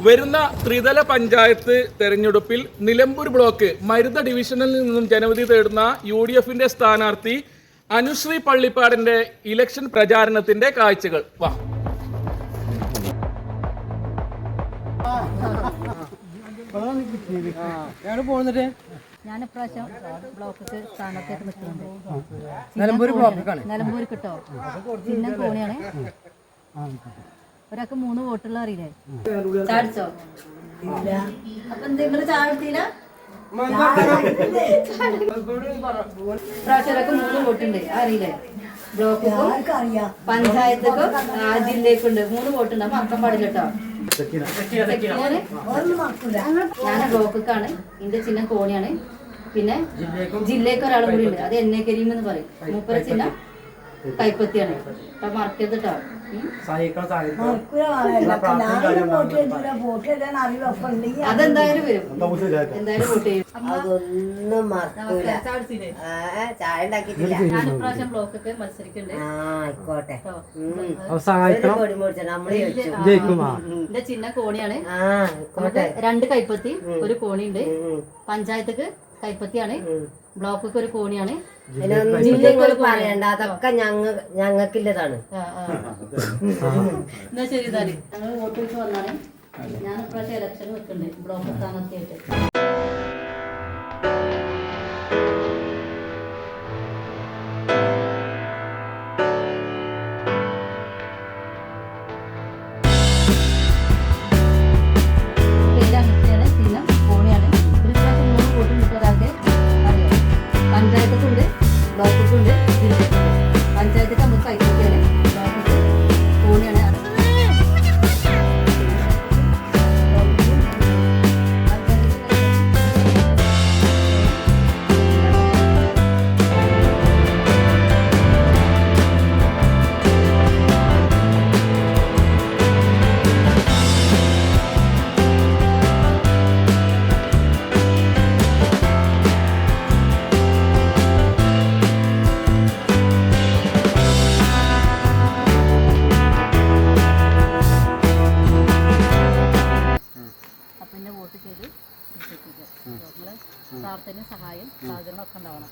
വരുന്ന ത്രിതല പഞ്ചായത്ത് തെരഞ്ഞെടുപ്പിൽ നിലമ്പൂർ ബ്ലോക്ക് മരുത ഡിവിഷനിൽ നിന്നും ജനവിധി തേടുന്ന UDFന്റെ സ്ഥാനാർത്ഥി അനുശ്രീ പള്ളിപ്പാടിന്റെ ഇലക്ഷൻ പ്രചാരണത്തിന്റെ കാഴ്ചകൾ. വാ. ഞാൻ ഇപ്രാവശ്യം ബ്ലോക്കിൽ സ്ഥാനത്തേക്ക് നിൽക്കുന്നുണ്ട്. നിലമ്പൂർ കിട്ടോ ചിഹ്നം കോണിയാണ്. ഒരാൾക്ക് 3 വോട്ടുള്ള അറിയില്ലേ? ചാടിച്ചോ? അപ്പൊ എന്തെങ്കിലും ചാടിത്തില്ല. പ്രാവശ്യം 3 വോട്ടുണ്ട് അറിയില്ലേ? ബ്ലോക്കും പഞ്ചായത്തുക്കും ജില്ലേക്കുണ്ട് 3 വോട്ടുണ്ട്. അപ്പൊ അക്കം പാടില്ല കേട്ടോ. ഞാൻ ബ്ലോക്കാണ്. ഇതിന്റെ ചിഹ്നം കോണിയാണ്. പിന്നെ ജില്ലയ്ക്ക് ഒരാളും കൂടി ഉണ്ട്. അത് എന്നെ കരീം എന്ന് പറയും. മൂപ്പര ചിഹ്നം കൈപ്പത്തിയാണ്. അപ്പൊ മറക്കരുത് കേട്ടോ. അതെന്തായാലും വരും. എന്തായാലും വോട്ട് ചെയ്യും. ഞാൻ ഇപ്രാവശ്യം ബ്ലോക്കൊക്കെ മത്സരിക്കുന്നുണ്ട്. എന്റെ ചിഹ്നം കോണിയാണ്. 2 കൈപ്പത്തി 1 കോണിയുണ്ട്. പഞ്ചായത്തേക്ക് കൈപ്പത്തിയാണ്. ബ്ലോക്കൊക്കെ 1 കോണിയാണ്. പറയണ്ട, അതൊക്കെ ഞങ്ങൾക്കില്ലതാണ്. എന്നാ ശരി. താല് ഞങ്ങൾ വോട്ട് വെച്ച് വന്നാണ്. ഞാൻ ഇപ്രാവശ്യം ഇലക്ഷൻ വെക്കുന്നുണ്ട് ബ്ലോക്ക് സ്ഥാനാർത്ഥിയായിട്ട്. പഞ്ചായത്തുണ്ട്, ബ്ലോക്കുണ്ട്, പഞ്ചായത്ത് നമുക്ക് കൈപ്പറ്റിയാണ്, ബ്ലോക്ക് കോണിയാണ്. വോട്ട് ചെയ്ത് പ്രാർത്ഥനയും സഹായം സഹകരണം ഒക്കെ ഉണ്ടാവണം.